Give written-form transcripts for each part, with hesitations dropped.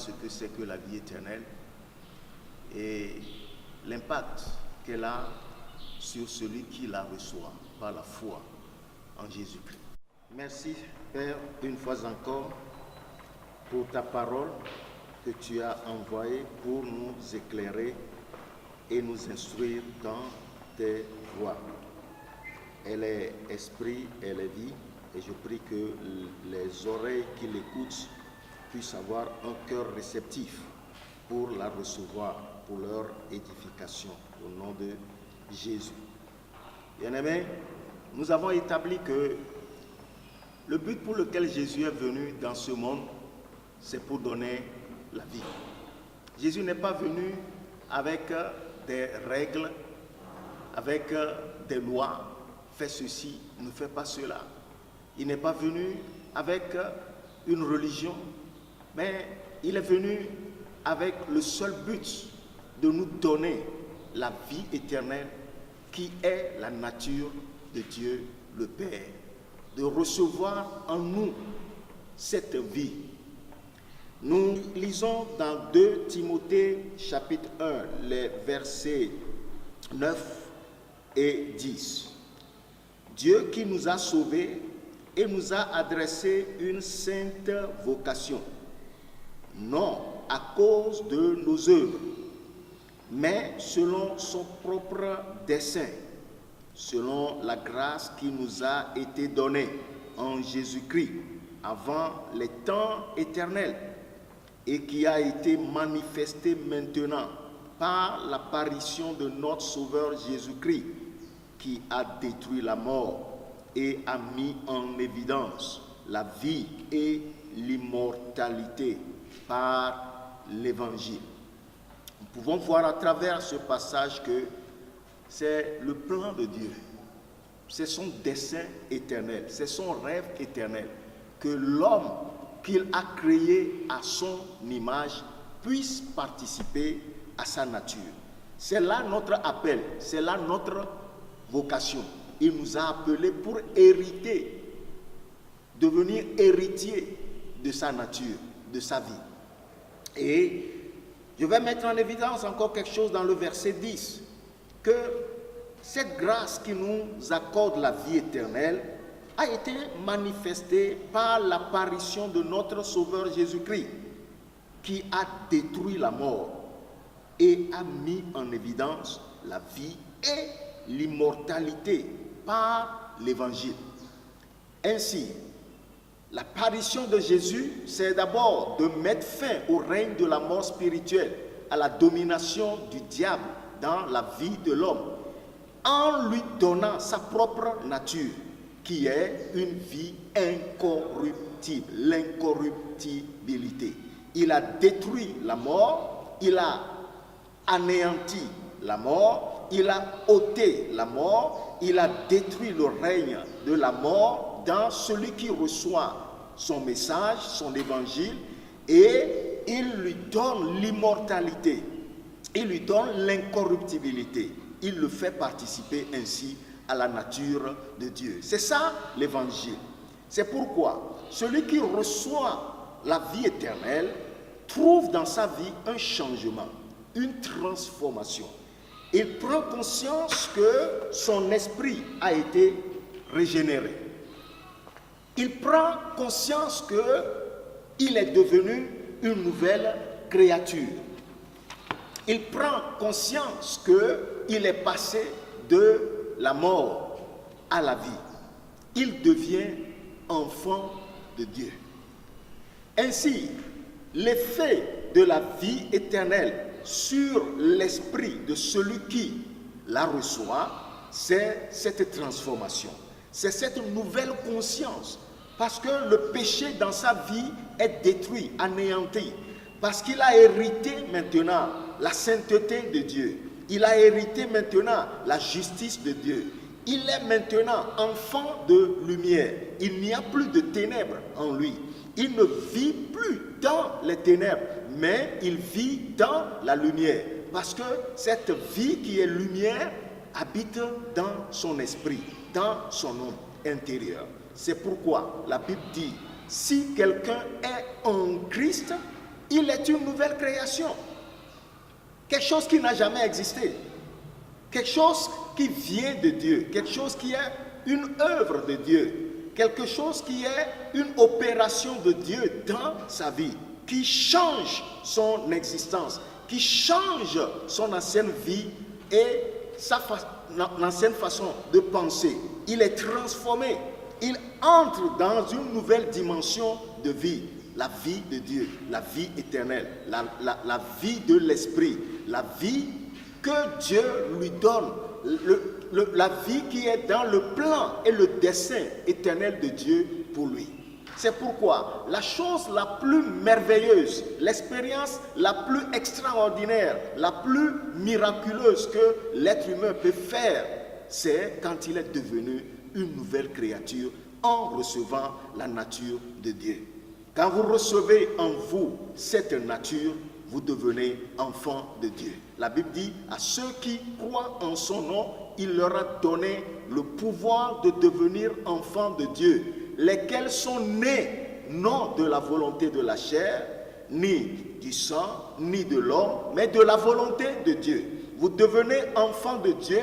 ce que c'est que la vie éternelle et l'impact qu'elle a sur celui qui la reçoit par la foi en Jésus-Christ. Merci, Père, une fois encore, pour ta parole que tu as envoyée pour nous éclairer et nous instruire dans tes voies. Elle est esprit, elle est vie, et je prie que les oreilles qui l'écoutent puissent avoir un cœur réceptif pour la recevoir, pour leur édification, au nom de Jésus. Bien-aimés, nous avons établi que le but pour lequel Jésus est venu dans ce monde, c'est pour donner la vie. Jésus n'est pas venu avec des règles, avec des lois, fais ceci, ne fais pas cela. Il n'est pas venu avec une religion, mais il est venu avec le seul but de nous donner la vie éternelle qui est la nature de Dieu le Père, de recevoir en nous cette vie. Nous lisons dans 2 Timothée chapitre 1, les versets 9 et 10. Dieu qui nous a sauvés et nous a adressé une sainte vocation, non à cause de nos œuvres, mais selon son propre dessein, selon la grâce qui nous a été donnée en Jésus-Christ avant les temps éternels et qui a été manifestée maintenant par l'apparition de notre Sauveur Jésus-Christ, qui a détruit la mort et a mis en évidence la vie et l'immortalité par l'Évangile. Nous pouvons voir à travers ce passage que c'est le plan de Dieu, c'est son dessein éternel, c'est son rêve éternel, que l'homme qu'il a créé à son image puisse participer à sa nature. C'est là notre appel, c'est là notre vocation. Il nous a appelés pour hériter, devenir héritier de sa nature, de sa vie. Et je vais mettre en évidence encore quelque chose dans le verset 10, que cette grâce qui nous accorde la vie éternelle a été manifestée par l'apparition de notre Sauveur Jésus-Christ, qui a détruit la mort et a mis en évidence la vie et l'immortalité par l'Évangile. Ainsi, l'apparition de Jésus, c'est d'abord de mettre fin au règne de la mort spirituelle, à la domination du diable dans la vie de l'homme, en lui donnant sa propre nature, qui est une vie incorruptible, l'incorruptibilité. Il a détruit la mort, il a anéanti la mort, il a ôté la mort, il a détruit le règne de la mort dans celui qui reçoit son message, son évangile, et il lui donne l'immortalité, il lui donne l'incorruptibilité, il le fait participer ainsi à la nature de Dieu. C'est ça l'évangile. C'est pourquoi celui qui reçoit la vie éternelle trouve dans sa vie un changement, une transformation. Il prend conscience que son esprit a été régénéré. Il prend conscience qu'il est devenu une nouvelle créature. Il prend conscience qu'il est passé de la mort à la vie. Il devient enfant de Dieu. Ainsi, l'effet de la vie éternelle sur l'esprit de celui qui la reçoit, c'est cette transformation, c'est cette nouvelle conscience, parce que le péché dans sa vie est détruit, anéanti, parce qu'il a hérité maintenant la sainteté de Dieu, il a hérité maintenant la justice de Dieu, il est maintenant enfant de lumière, il n'y a plus de ténèbres en lui, il ne vit plus dans les ténèbres, mais il vit dans la lumière, parce que cette vie qui est lumière habite dans son esprit, dans son homme intérieur. C'est pourquoi la Bible dit, si quelqu'un est en Christ, Il est une nouvelle création. Quelque chose qui n'a jamais existé. Quelque chose qui vient de Dieu. Quelque chose qui est une œuvre de Dieu. Quelque chose qui est une opération de Dieu dans sa vie. Qui change son existence. Qui change son ancienne vie et l'ancienne façon de penser. Il est transformé. Il entre dans une nouvelle dimension de vie. La vie de Dieu, la vie éternelle, la vie de l'esprit, la vie que Dieu lui donne, la vie qui est dans le plan et le dessein éternel de Dieu pour lui. C'est pourquoi la chose la plus merveilleuse, l'expérience la plus extraordinaire, la plus miraculeuse que l'être humain peut faire, c'est quand il est devenu une nouvelle créature en recevant la nature de Dieu. Quand vous recevez en vous cette nature, vous devenez enfant de Dieu. La Bible dit, à ceux qui croient en son nom, il leur a donné le pouvoir de devenir enfants de Dieu, lesquels sont nés non de la volonté de la chair, ni du sang, ni de l'homme, mais de la volonté de Dieu. Vous devenez enfants de Dieu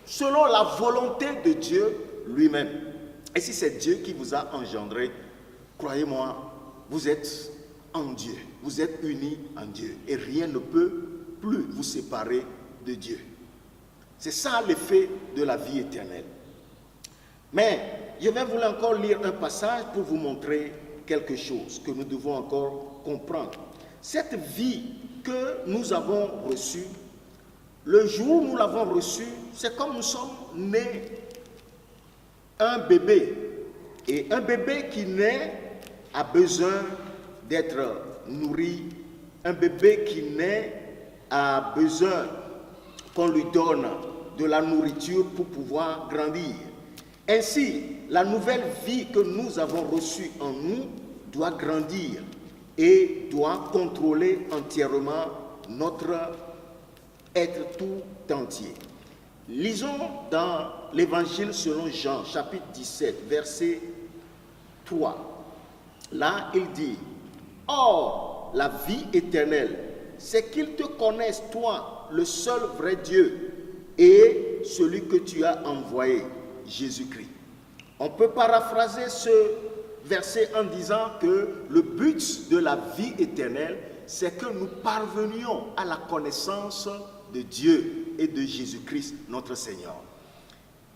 selon la volonté de Dieu lui-même. Et si c'est Dieu qui vous a engendré, croyez-moi, vous êtes en Dieu, vous êtes unis en Dieu et rien ne peut plus vous séparer de Dieu. C'est ça l'effet de la vie éternelle. Mais je vais vous encore lire un passage pour vous montrer quelque chose que nous devons encore comprendre. Cette vie que nous avons reçue, le jour où nous l'avons reçue, c'est comme nous sommes nés un bébé. Et un bébé qui naît a besoin d'être nourri. Un bébé qui naît a besoin qu'on lui donne de la nourriture pour pouvoir grandir. Ainsi, la nouvelle vie que nous avons reçue en nous doit grandir et doit contrôler entièrement notre être tout entier. Lisons dans l'Évangile selon Jean, chapitre 17, verset 3. Là, il dit, « Or, la vie éternelle, c'est qu'ils te connaissent, toi, le seul vrai Dieu, et celui que tu as envoyé, Jésus-Christ. » On peut paraphraser ce verset en disant que le but de la vie éternelle, c'est que nous parvenions à la connaissance de Dieu et de Jésus-Christ, notre Seigneur.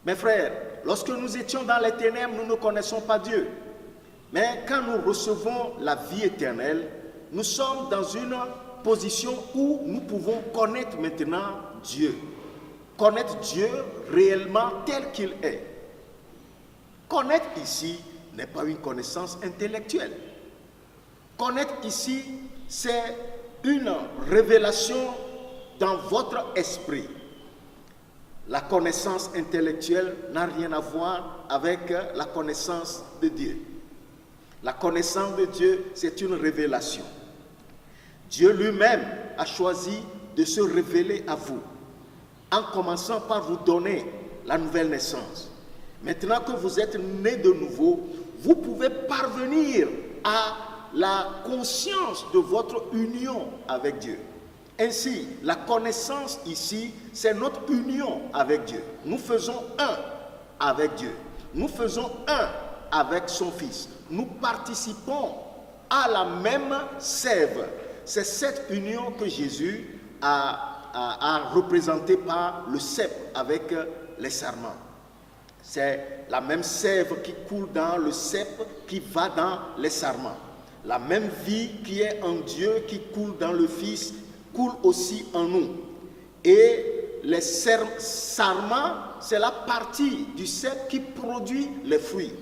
Mes frères, lorsque nous étions dans les ténèbres, nous ne connaissons pas Dieu. Mais quand nous recevons la vie éternelle, nous sommes dans une position où nous pouvons connaître maintenant Dieu. Connaître Dieu réellement tel qu'il est. Connaître ici n'est pas une connaissance intellectuelle. Connaître ici, c'est une révélation dans votre esprit. La connaissance intellectuelle n'a rien à voir avec la connaissance de Dieu. La connaissance de Dieu, c'est une révélation. Dieu lui-même a choisi de se révéler à vous, en commençant par vous donner la nouvelle naissance. Maintenant que vous êtes nés de nouveau, vous pouvez parvenir à la conscience de votre union avec Dieu. Ainsi, la connaissance ici, c'est notre union avec Dieu. Nous faisons un avec Dieu. Nous faisons un avec son Fils. Nous participons à la même sève. C'est cette union que Jésus a représentée par le cep avec les sarments. C'est la même sève qui coule dans le cep qui va dans les sarments. La même vie qui est en Dieu, qui coule dans le Fils, coule aussi en nous. Et les sarments, c'est la partie du cep qui produit les fruits.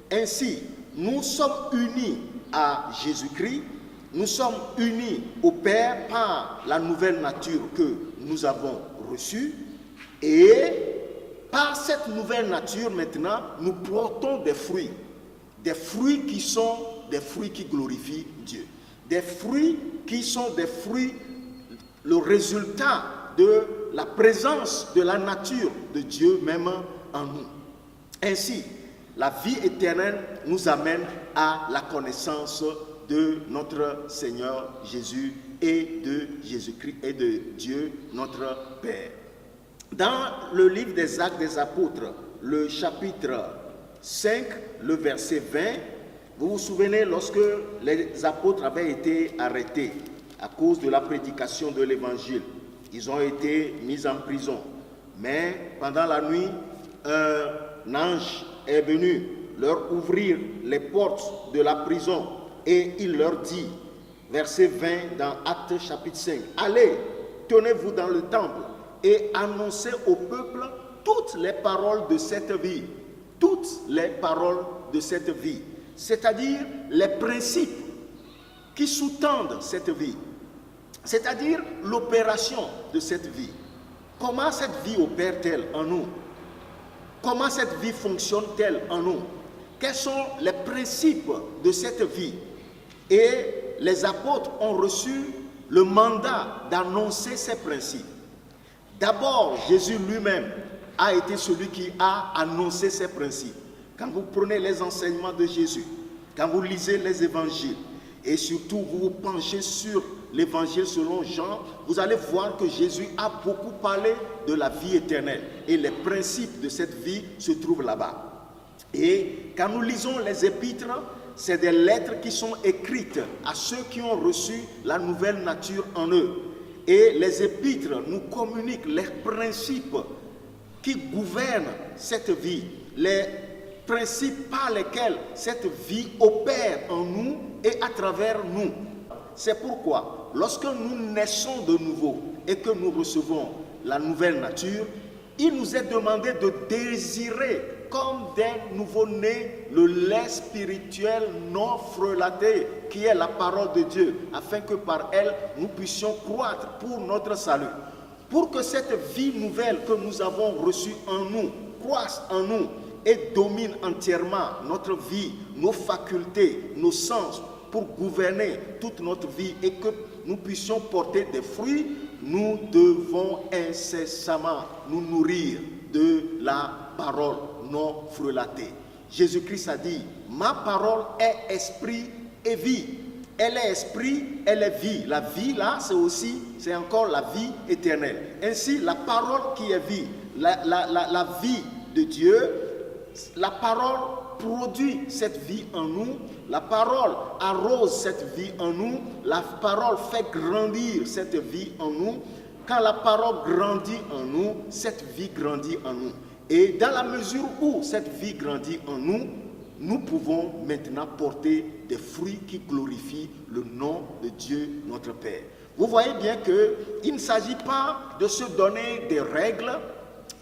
Ainsi, nous sommes unis à Jésus-Christ, nous sommes unis au Père par la nouvelle nature que nous avons reçue. Et par cette nouvelle nature, maintenant, nous portons des fruits qui sont des fruits qui glorifient Dieu. Des fruits qui sont des fruits, le résultat de la présence de la nature de Dieu même en nous. Ainsi, la vie éternelle nous amène à la connaissance de notre Seigneur Jésus et de Jésus-Christ et de Dieu notre Père. Dans le livre des Actes des Apôtres, le chapitre 5, le verset 20, vous vous souvenez lorsque les apôtres avaient été arrêtés à cause de la prédication de l'évangile, ils ont été mis en prison. Mais pendant la nuit, un ange est venu leur ouvrir les portes de la prison et il leur dit, verset 20 dans Actes chapitre 5, « Allez, tenez-vous dans le temple et annoncez au peuple toutes les paroles de cette vie. » Toutes les paroles de cette vie, c'est-à-dire les principes qui sous-tendent cette vie, c'est-à-dire l'opération de cette vie. Comment cette vie opère-t-elle en nous? Comment cette vie fonctionne-t-elle en nous? Quels sont les principes de cette vie? Et les apôtres ont reçu le mandat d'annoncer ces principes. D'abord, Jésus lui-même a été celui qui a annoncé ces principes. Quand vous prenez les enseignements de Jésus, quand vous lisez les évangiles, et surtout vous vous penchez sur l'évangile selon Jean, vous allez voir que Jésus a beaucoup parlé de la vie éternelle. Et les principes de cette vie se trouvent là-bas. Et quand nous lisons les épîtres, c'est des lettres qui sont écrites à ceux qui ont reçu la nouvelle nature en eux. Et les épîtres nous communiquent les principes qui gouvernent cette vie, les principes par lesquels cette vie opère en nous et à travers nous. C'est pourquoi, lorsque nous naissons de nouveau et que nous recevons la nouvelle nature, il nous est demandé de désirer comme des nouveau-nés le lait spirituel non frelaté qui est la parole de Dieu, afin que par elle nous puissions croître pour notre salut. Pour que cette vie nouvelle que nous avons reçue en nous croisse en nous et domine entièrement notre vie, nos facultés, nos sens, pour gouverner toute notre vie et que nous puissions porter des fruits, nous devons incessamment nous nourrir de la parole non frelatée. Jésus-Christ a dit, ma parole est esprit et vie. Elle est esprit, elle est vie. La vie là, c'est encore la vie éternelle. Ainsi, la parole qui est vie, la vie de Dieu, la parole produit cette vie en nous, la parole arrose cette vie en nous, la parole fait grandir cette vie en nous. Quand la parole grandit en nous, cette vie grandit en nous. Et dans la mesure où cette vie grandit en nous, nous pouvons maintenant porter des fruits qui glorifient le nom de Dieu notre Père. Vous voyez bien qu'il ne s'agit pas de se donner des règles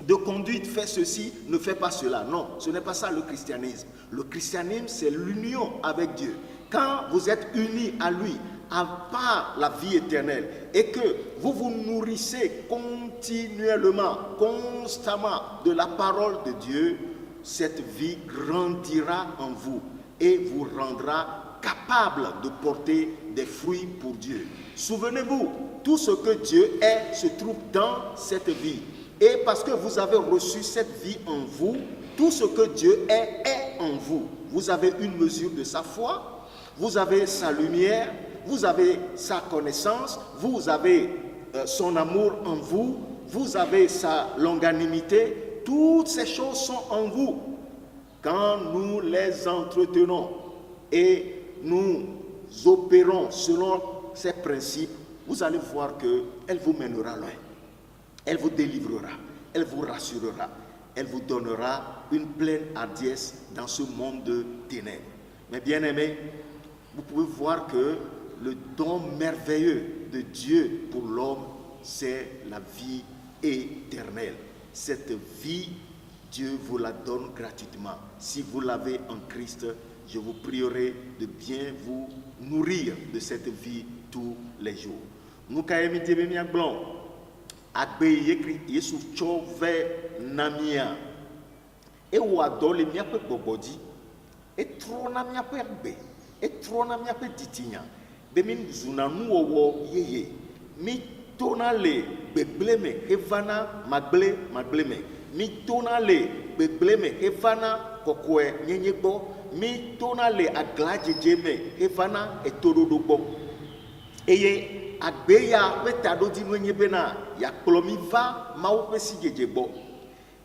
de conduite, fais ceci, ne fais pas cela. Non, ce n'est pas ça le christianisme. Le christianisme, c'est l'union avec Dieu. Quand vous êtes unis à lui, à part la vie éternelle, et que vous vous nourrissez continuellement, constamment de la parole de Dieu, cette vie grandira en vous et vous rendra capable de porter des fruits pour Dieu. Souvenez-vous, tout ce que Dieu est se trouve dans cette vie. Et parce que vous avez reçu cette vie en vous, tout ce que Dieu est en vous. Vous avez une mesure de sa foi, vous avez sa lumière, vous avez sa connaissance, vous avez son amour en vous, vous avez sa longanimité. Toutes ces choses sont en vous. Quand nous les entretenons et nous opérons selon ces principes, vous allez voir qu'elle vous mènera loin. Elle vous délivrera, elle vous rassurera, elle vous donnera une pleine hardiesse dans ce monde de ténèbres. Mais bien aimés, vous pouvez voir que le don merveilleux de Dieu pour l'homme, c'est la vie éternelle. Cette vie, Dieu vous la donne gratuitement. Si vous l'avez en Christ, je vous prierai de bien vous nourrir de cette vie tous les jours. Nous kayemi tebemia blanc. Agbe yekri Yesu chove namia. E wa dole miape bobodi. E trona miape agbe. E trona miape ditinya. Bemin zunanu owo yeye. Mi tonale bebleme hevana magle magleme. Mi tonale bebleme hevana kɔkɔe nyenye gbɔ mi tona le agla dzedze me evana etoɖoɖo gbɔ eye agbe ya ƒe taɖodinu nye bena yakplɔ mi va Mawu ƒe sidzedze gbɔ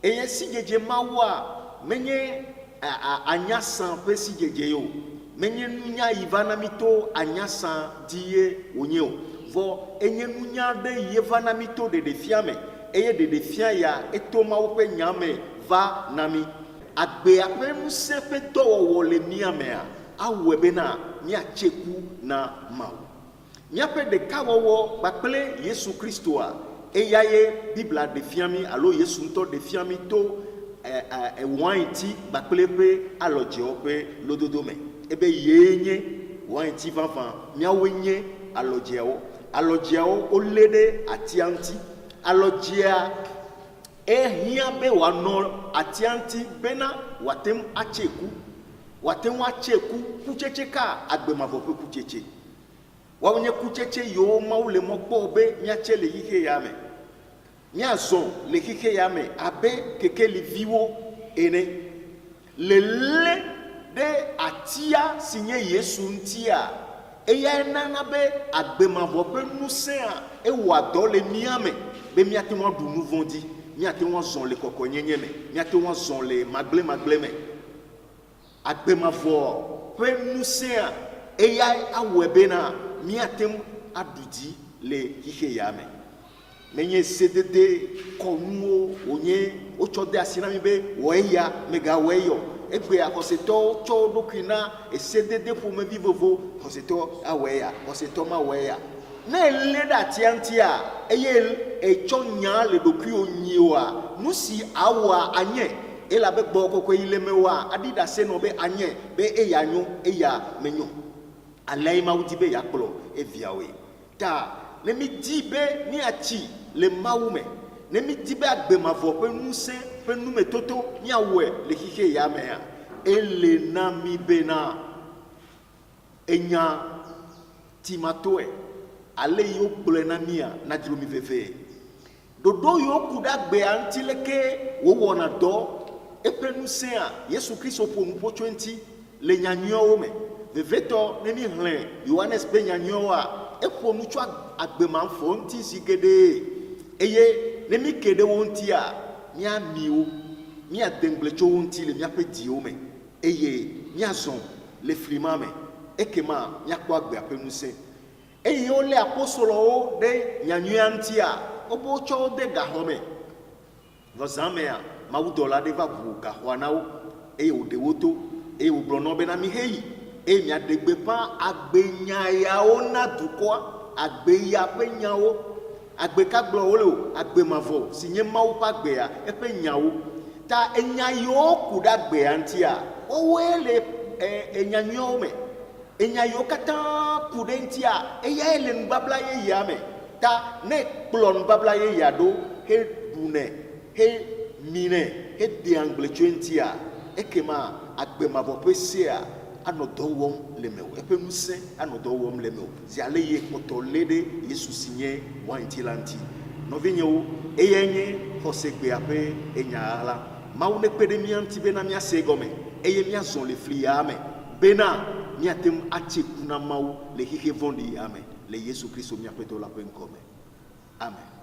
eye sidzedze Mawua menye anyasã ƒe sidzedze o menye nunya yi va na mi to anyasã di ye wonye o vɔ enye nunya ɖe yi va na mi to ɖeɖefia me eye ɖeɖefia ya eto Mawu ƒe nya me va na mi agbea ƒe ŋusẽ ƒe dɔwɔwɔ le mia mea awɔe bena miatse ku na Mawu míaƒe ɖekawɔwɔ kpakple Yesu Kristoa eya ye Biblia ɖe fia mi alo Yesu ŋutɔ ɖe fia mi to wainti kpakple ƒe alɔdzewo ƒe lododo me ebe yee nye wainti vavã míawoe nye alɔdzeawo wolé ɖe atia ŋuti alɔdzea ehiã be wòanɔ atia ŋuti bena wòate ŋu atse ku kutsetse ka agbemavɔ ƒe kutsetse woawo nye kutsetse yiwo Mawu le mɔ kpɔ be míatse le xixe ya me míazɔ le xixe ya me abe kekeliviwo ene le lé ɖe atia si nye Yesu ŋutia eya nana be agbemavɔ ƒe ŋusẽa ewɔa dɔ le mía me be míate ŋu aɖu nu vɔ̃ di míate ŋu azɔ le kɔkɔenyenye me míate ŋu azɔ le magblẽmaglẽ me agbemavɔ ƒe ŋusẽa eya awɔe bena míate ŋu aɖu dzi le xixe ya me menye sedede kɔnuwo wonye wotsɔ de asi na mi be wɔe ya megawɔe yɔ egbea xɔsetɔwo tsɔ wo ɖokui na esedede ƒomevi vovo xɔsetɔ awɔe ya xɔsetɔ mawɔe ya ne elé ɖe atia ŋutia eye etsɔ nya le ɖokuiwo nyiwoa nu si awɔa anye elabe gbɔwɔ kɔkɔe yi le mewoa aɖi ɖe ase nɔ be anye be eya nyo eya menyo alea Mawu di be yakplɔ eviawoe ta ne mi di be míatsi le Mawu me ne mi di be agbemavɔ ƒe ŋusẽ ƒe numetoto míawɔe le xixe ya mea ele na mi bena enya timatoe ale yiwo gblɔe na mia nadzro mi vevie ɖoɖo yiwo ku ɖe agbea ŋuti leke wowɔna dɔ eƒe ŋusẽa Yesu Kristo ƒo nu ƒo tso eŋuti le nyanyuiwo me vevetɔ ne mi hlẽ Yohanes ƒe nyanyuiwoa eƒo nu tso agbemavɔ ŋuti si geɖe eye ne mi ke ɖe wo ŋutia míami wo míade ŋgble tso wo ŋuti le míaƒe diwo me eye míazɔ le fli ma me ekema míakpɔ agbea ƒe ŋusẽ eye wolé apostolowo ɖe nyanyuia ŋutia wobe wotsɔ wo de gaxɔ me vɔzã mea mawudɔla ɖe va ʋu gaxɔa na wo eye wòɖe wo to eye wògblɔ na wo bena mi heyi eye miaɖe gbeƒã agbenya yawo na dukɔa agbeya ƒe nyawo agbe ka gblɔ wole o agbemavɔ si nye Mawu ƒe agbea eƒe nyawo ta enya yiwo ku ɖe agbea ŋutia wowoe le enyanyuiwo me enya yiwo katã ku ɖe ŋutia eyae le nubabla yeyea me ta ne kplɔ nubabla yeyea ɖo he ɖunɛ he minɛ he ɖea ŋgble tso ŋutia ekema agbemavɔ ƒe sea anɔ dɔ wɔm le mewò eƒe ŋusẽ anɔ dɔ wɔm le mewò zi ale ye kpɔtɔ lé ɖe Yesu si nye wainti la ŋuti nɔvinyewo eyae nye xɔsegbea ƒe enya la Mawu ne kpe ɖe mía ŋuti bena míase gɔme eye míazɔ le fli ya me bena míate ŋu atse ku na Mawu le xixe vɔ̃ɖi ya me le Yesu Kristo míaƒe Dɔ la ƒe ŋkɔ me amen.